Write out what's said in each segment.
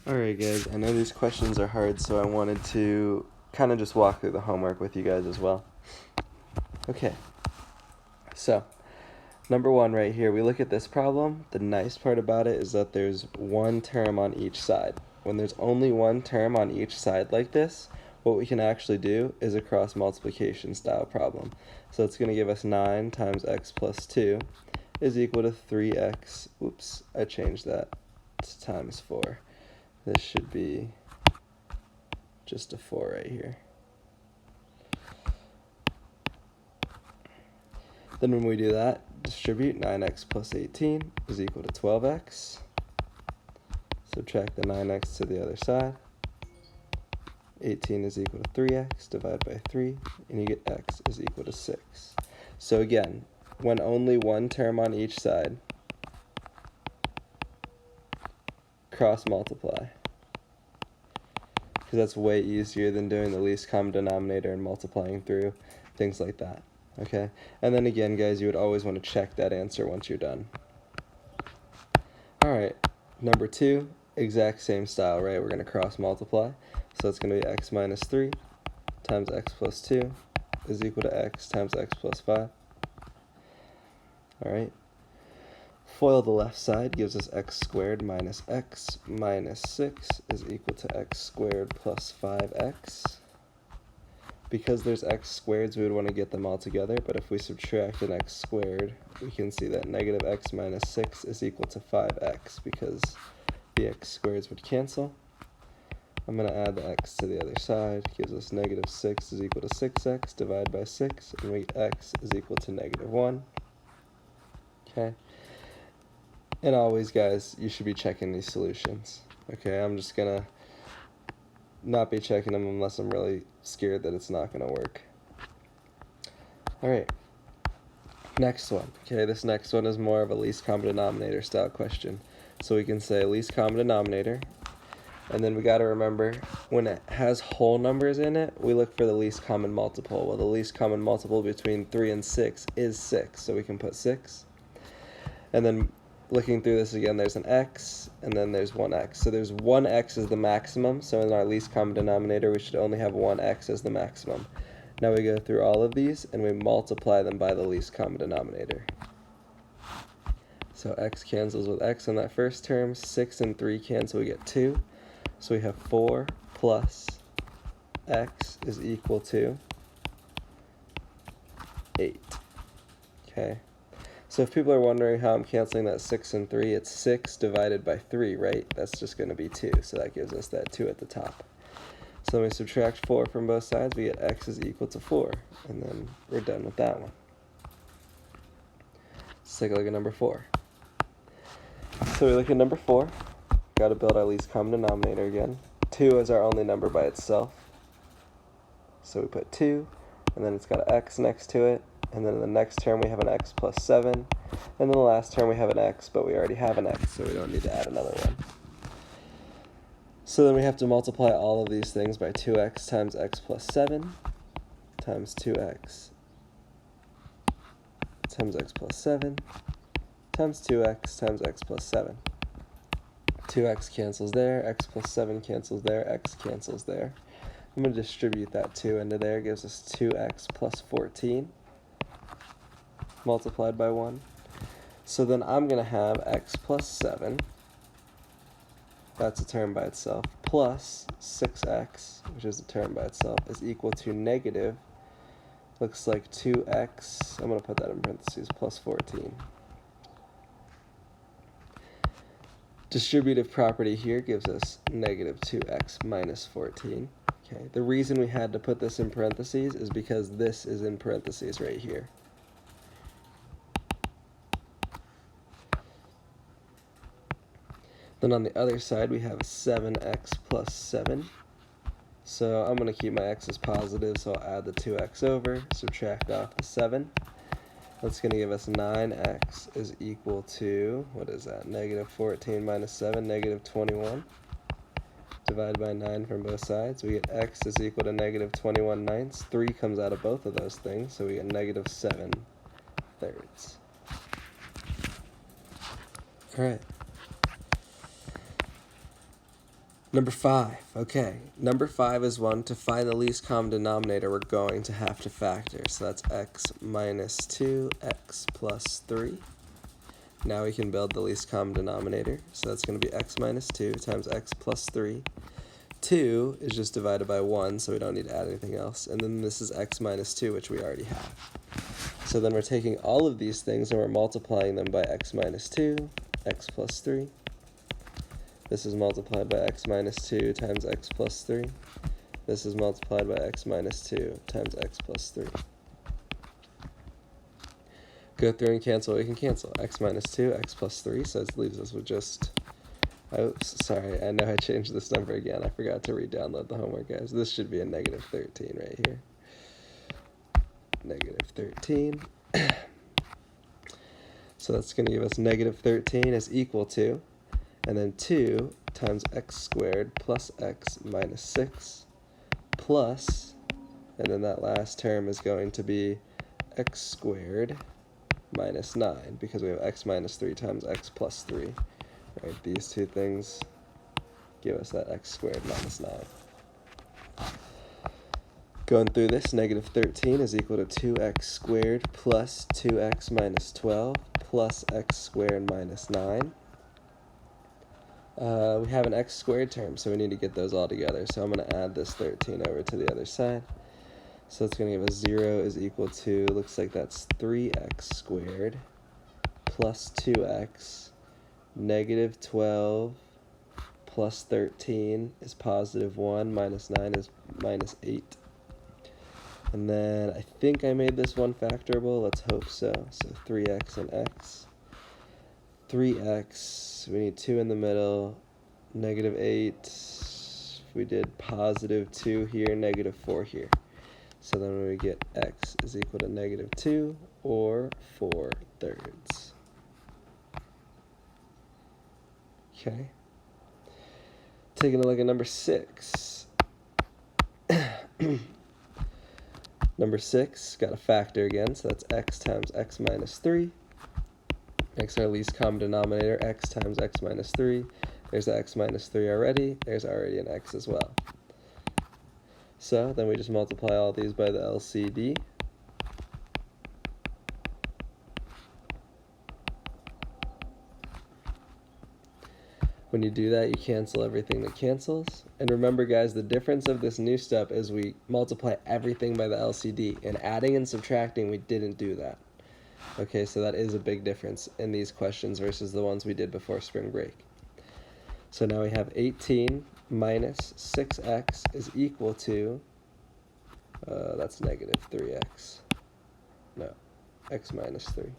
Alright guys, I know these questions are hard, so I wanted to kind of just walk through the homework with you guys as well. Okay, so number one right here, we look at this problem. The nice part about it is that there's one term on each side. When there's only one term on each side like this, what we can actually do is a cross multiplication style problem. So it's going to give us 9 times x plus 2 is equal to 3x, oops, I changed that to times 4. This should be just a 4 right here. Then when we do that, distribute 9x plus 18 is equal to 12x. Subtract the 9x to the other side. 18 is equal to 3x, divide by 3, and you get x is equal to 6. So again, when only one term on each side, cross multiply, because that's way easier than doing the least common denominator and multiplying through, things like that. Okay, and then again, guys, you would always want to check that answer once you're done. Alright, number 2, exact same style, right? We're going to cross multiply, so it's going to be x minus 3 times x plus 2 is equal to x times x plus 5. Alright, FOIL the left side gives us x squared minus x minus 6 is equal to x squared plus 5x. Because there's x squareds, we would want to get them all together, but if we subtract an x squared, we can see that negative x minus 6 is equal to 5x, because the x squareds would cancel. I'm going to add the x to the other side, gives us negative 6 is equal to 6x, divide by 6, and we get x is equal to negative 1. Okay. And always, guys, you should be checking these solutions. Okay, I'm just going to not be checking them unless I'm really scared that it's not going to work. Alright, next one. Okay, this next one is more of a least common denominator style question. So we can say least common denominator, and then we got to remember, when it has whole numbers in it, we look for the least common multiple. Well, the least common multiple between 3 and 6 is 6, so we can put 6. And then looking through this again, there's an x, and then there's 1x. So there's 1x as the maximum, so in our least common denominator, we should only have 1x as the maximum. Now we go through all of these, and we multiply them by the least common denominator. So x cancels with x in that first term, 6 and 3 cancel, we get 2. So we have 4 plus x is equal to 8. Okay. So if people are wondering how I'm canceling that 6 and 3, it's 6 divided by 3, right? That's just going to be 2, so that gives us that 2 at the top. So when we subtract 4 from both sides, we get x is equal to 4, and then we're done with that one. Let's take a look at number 4. So we look at number 4, got to build our least common denominator again. 2 is our only number by itself, so we put 2, and then it's got an x next to it. And then in the next term we have an x plus 7. And then the last term we have an x, but we already have an x, so we don't need to add another one. So then we have to multiply all of these things by 2x times x plus 7 times 2x times x plus 7 times 2x times x plus 7. 2x cancels there, x plus 7 cancels there, x cancels there. I'm going to distribute that 2 into there, gives us 2x plus 14. Multiplied by 1. So then I'm going to have x plus 7, that's a term by itself, plus 6x, which is a term by itself, is equal to negative, looks like 2x, I'm going to put that in parentheses, plus 14. Distributive property here gives us negative 2x minus 14. Okay. The reason we had to put this in parentheses is because this is in parentheses right here. Then on the other side, we have 7x plus 7. So I'm going to keep my x's positive, so I'll add the 2x over, subtract off the 7. That's going to give us 9x is equal to, what is that, negative 14 minus 7, negative 21. Divide by 9 from both sides. We get x is equal to negative 21 ninths. 3 comes out of both of those things, so we get negative 7 thirds. All right. Number 5, okay. Number 5 is one, to find the least common denominator, we're going to have to factor. So that's x minus 2, x plus 3. Now we can build the least common denominator. So that's going to be x minus 2 times x plus 3. 2 is just divided by 1, so we don't need to add anything else. And then this is x minus 2, which we already have. So then we're taking all of these things and we're multiplying them by x minus 2, x plus 3. This is multiplied by x minus 2 times x plus 3. This is multiplied by x minus 2 times x plus 3. Go through and cancel what we can cancel. X minus 2, x plus 3, so it leaves us with just... Oops, sorry, I know I changed this number again. I forgot to re-download the homework, guys. This should be a negative 13 right here. Negative 13. So that's going to give us negative 13 is equal to... and then 2 times x squared plus x minus 6 plus, and then that last term is going to be x squared minus 9, because we have x minus 3 times x plus 3. Right, these two things give us that x squared minus 9. Going through this, negative 13 is equal to 2x squared plus 2x minus 12 plus x squared minus 9. We have an x squared term, so we need to get those all together. So I'm going to add this 13 over to the other side. So it's going to give us 0 is equal to, looks like that's 3x squared plus 2x, negative 12 plus 13 is positive 1, minus 9 is minus 8. And then I think I made this one factorable. Let's hope so. So 3x and x. 3x, we need 2 in the middle, negative 8, we did positive 2 here, negative 4 here. So then we get x is equal to negative 2 or 4/3. Okay. Taking a look at number 6. Number 6, got a factor again, so that's x times x minus 3. X our least common denominator, x times x minus 3. There's the x minus 3 already. There's already an x as well. So then we just multiply all these by the LCD. When you do that, you cancel everything that cancels. And remember, guys, the difference of this new step is we multiply everything by the LCD. In adding and subtracting, we didn't do that. Okay, so that is a big difference in these questions versus the ones we did before spring break. So now we have 18 minus 6x is equal to, that's negative 3x. No, x minus 3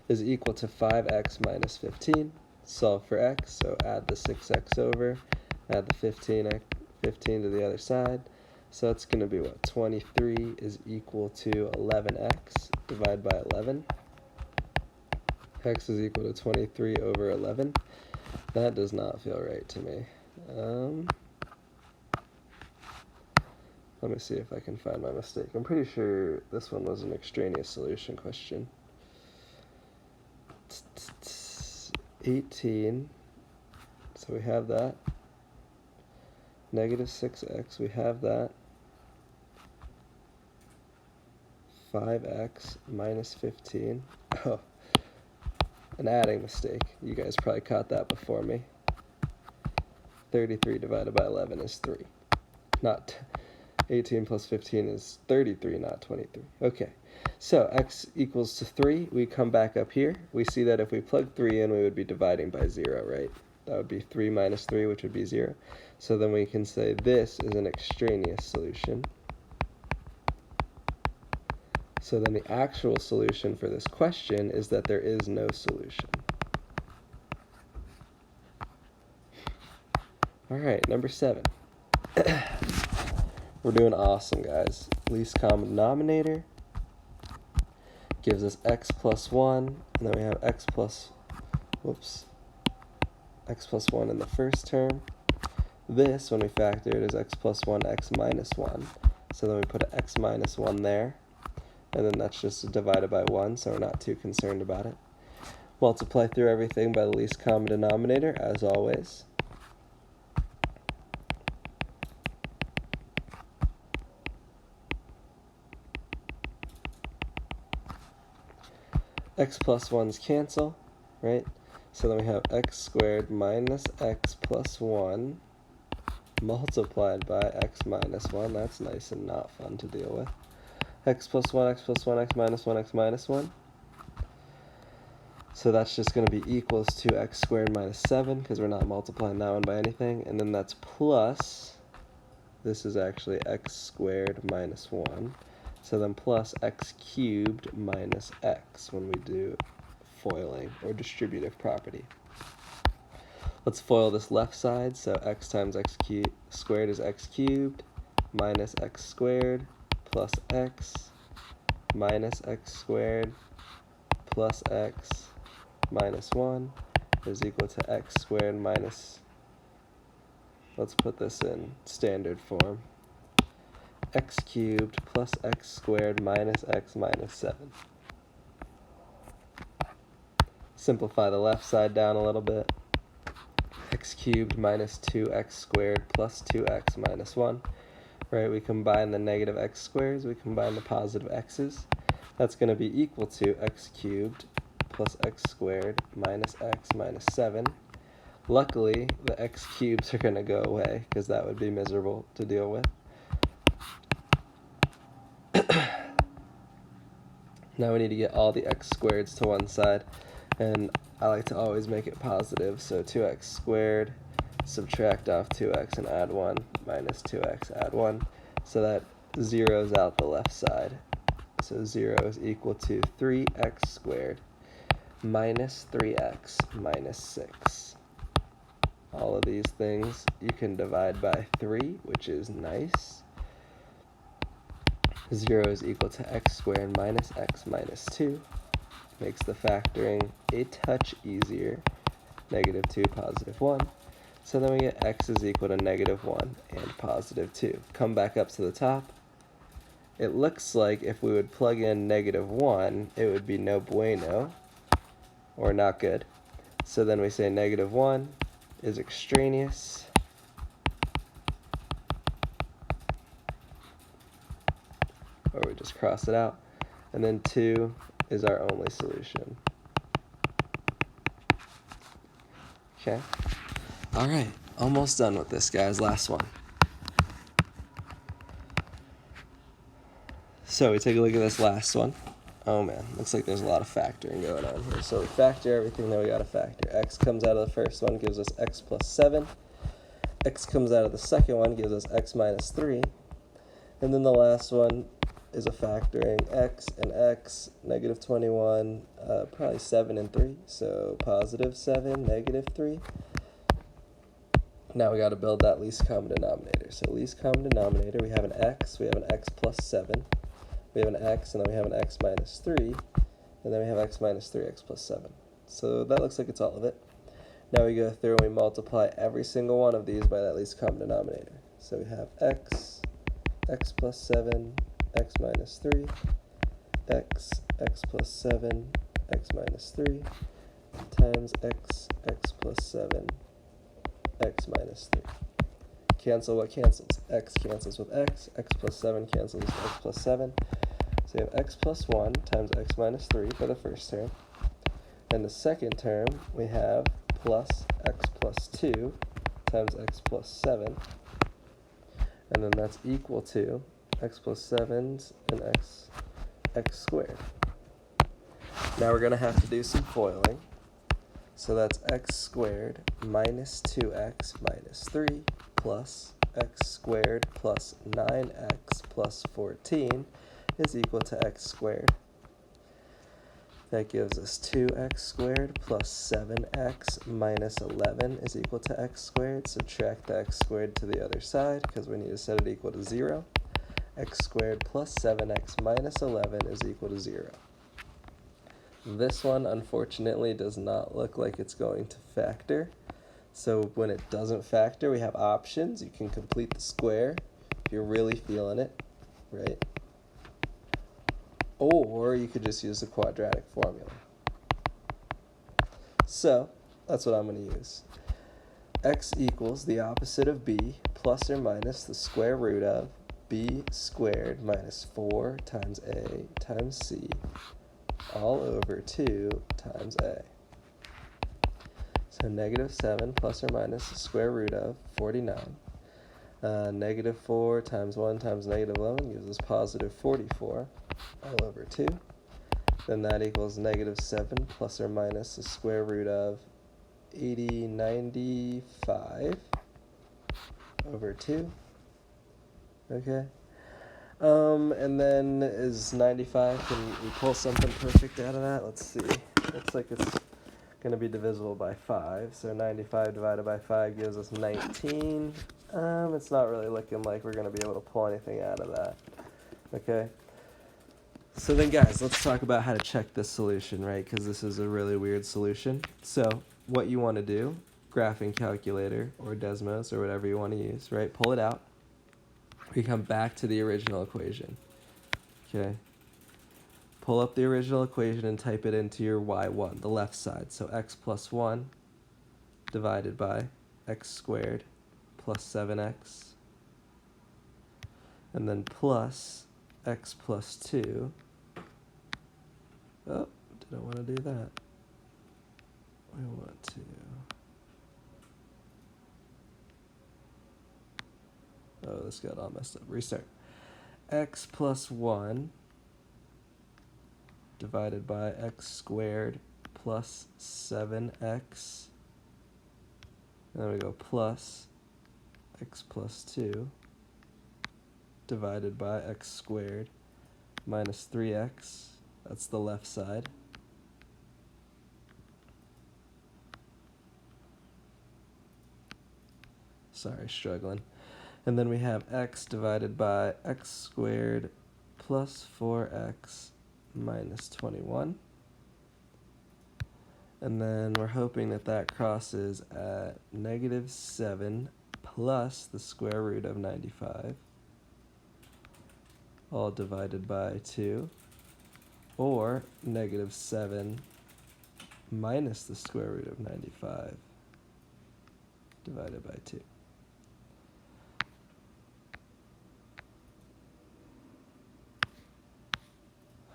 is equal to 5x minus 15. Solve for x, so add the 6x over, add the 15 to the other side. So it's going to be what? 23 is equal to 11x divided by 11. X is equal to 23 over 11. That does not feel right to me. Let me see if I can find my mistake. I'm pretty sure this one was an extraneous solution question. 18, so we have that. Negative 6x, we have that. 5x minus 15. Oh, an adding mistake. You guys probably caught that before me. 33 divided by 11 is 3. Not 18 plus 15 is 33, not 23. Okay, so x equals to 3. We come back up here. We see that if we plug 3 in, we would be dividing by 0, right? That would be 3 minus 3, which would be 0. So then we can say this is an extraneous solution. So then the actual solution for this question is that there is no solution. All right, number 7. We're doing awesome, guys. Least common denominator gives us x plus 1, and then we have x plus 1 in the first term. This, when we factor it, is x plus 1, x minus 1. So then we put an x minus 1 there, and then that's just divided by 1, so we're not too concerned about it. Multiply through everything by the least common denominator, as always. x plus 1's cancel, right? So then we have x squared minus x plus 1 multiplied by x minus 1. That's nice and not fun to deal with. X plus 1, x plus 1, x minus 1, x minus 1. So that's just going to be equals to x squared minus 7, because we're not multiplying that one by anything. And then that's plus, this is actually x squared minus 1. So then plus x cubed minus x when we do foiling or distributive property. Let's FOIL this left side. So x times x squared is x cubed minus x squared plus x minus x squared plus x minus 1 is equal to x squared minus, let's put this in standard form, x cubed plus x squared minus x minus 7. Simplify the left side down a little bit. X cubed minus 2x squared plus 2x minus 1. Right, we combine the negative x squares, we combine the positive x's. That's going to be equal to x cubed plus x squared minus x minus 7. Luckily, the x cubes are going to go away, because that would be miserable to deal with. Now we need to get all the x squareds to one side, and I like to always make it positive, so 2x squared, subtract off 2x and add 1, minus 2x, add 1, so that zeroes out the left side. So 0 is equal to 3x squared minus 3x minus 6. All of these things you can divide by 3, which is nice. 0 is equal to x squared minus x minus 2. Makes the factoring a touch easier. Negative 2, positive 1. So then we get x is equal to negative 1 and positive 2. Come back up to the top. It looks like if we would plug in negative 1, it would be no bueno, or not good. So then we say negative 1 is extraneous. Or we just cross it out. And then 2 is our only solution. Okay. All right, almost done with this, guys. Last one. So we take a look at this last one. Oh man, looks like there's a lot of factoring going on here. So we factor everything that we gotta factor. X comes out of the first one, gives us x plus 7. X comes out of the second one, gives us x minus 3. And then the last one is a factoring x and x, negative 21, probably 7 and 3. So positive 7, negative 3. Now we got to build that least common denominator. So least common denominator, we have an x plus 7. We have an x, and then we have an x minus 3. And then we have x minus 3x plus 7. So that looks like it's all of it. Now we go through and we multiply every single one of these by that least common denominator. So we have x plus 7, x minus 3, x plus 7, x minus 3, times x plus 7, x minus 3. Cancel what cancels? X cancels with x plus 7 cancels with x plus 7. So we have x plus 1 times x minus 3 for the first term. And the second term, we have plus x plus 2 times x plus 7. And then that's equal to x plus 7 and x squared. Now we're going to have to do some FOILing. So that's x squared minus 2x minus 3 plus x squared plus 9x plus 14 is equal to x squared. That gives us 2x squared plus 7x minus 11 is equal to x squared. Subtract the x squared to the other side because we need to set it equal to 0. X squared plus 7x minus 11 is equal to 0. This one, unfortunately, does not look like it's going to factor. So when it doesn't factor, we have options. You can complete the square if you're really feeling it, right? Or you could just use the quadratic formula. So that's what I'm going to use. X equals the opposite of b plus or minus the square root of b squared minus 4 times a times c all over 2 times a. So negative 7 plus or minus the square root of 49. Negative 4 times 1 times negative 11 gives us positive 44 all over 2. Then that equals negative 7 plus or minus the square root of 95 over 2. Okay. And then is 95, can we pull something perfect out of that? Let's see. Looks like it's going to be divisible by 5. So 95 divided by 5 gives us 19. It's not really looking like we're going to be able to pull anything out of that. Okay. So then, guys, let's talk about how to check this solution, right? Because this is a really weird solution. So what you want to do, graphing calculator or Desmos or whatever you want to use, right? Pull it out. We come back to the original equation. Okay. Pull up the original equation and type it into your y1, the left side. So x plus 1 divided by x squared plus 7x. And then plus x plus 2. Oh, didn't want to do that. We want to... Oh, this got all messed up. Restart. X plus 1 divided by x squared plus 7x. And then we go plus x plus 2 divided by x squared minus 3x. That's the left side. Sorry, struggling. And then we have x divided by x squared plus 4x minus 21. And then we're hoping that that crosses at negative 7 plus the square root of 95, all divided by 2, or negative 7 minus the square root of 95 divided by 2.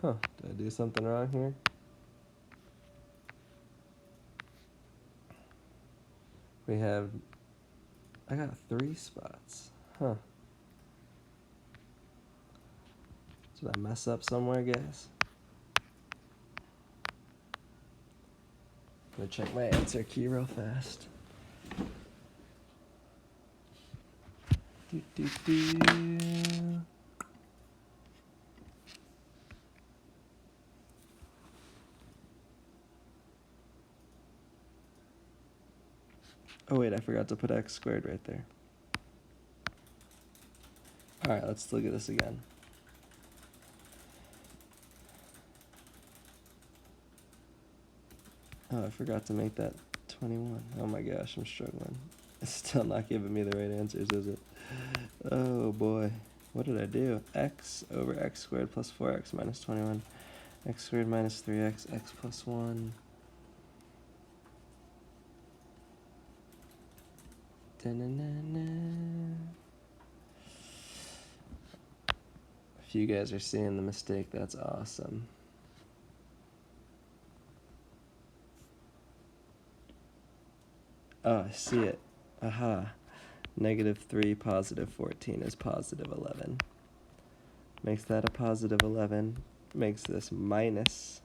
Huh, did I do something wrong here? We have, I got 3 spots. Huh. Did I mess up somewhere, guys? I'm gonna check my answer key real fast. Oh wait, I forgot to put x squared right there. Alright, let's look at this again. Oh, I forgot to make that 21. Oh my gosh, I'm struggling. It's still not giving me the right answers, is it? Oh boy. What did I do? X over x squared plus 4x minus 21. X squared minus 3x, x plus 1. Da-na-na-na. If you guys are seeing the mistake, that's awesome. Oh, I see it. Aha. Negative 3, positive 14 is positive 11. Makes that a positive 11. Makes this minus,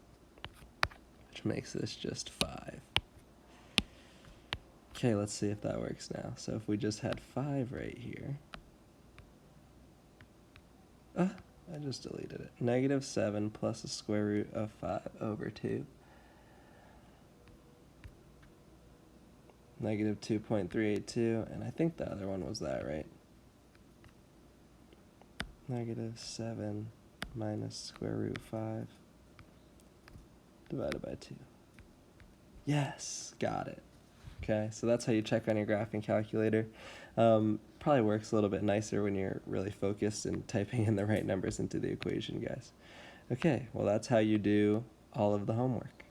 which makes this just 5. Okay, let's see if that works now. So if we just had 5 right here. I just deleted it. Negative 7 plus the square root of 5 over 2. Negative 2.382, and I think the other one was that, right? Negative 7 minus square root of 5 divided by 2. Yes, got it. Okay, so that's how you check on your graphing calculator. Probably works a little bit nicer when you're really focused and typing in the right numbers into the equation, guys. Okay, well that's how you do all of the homework.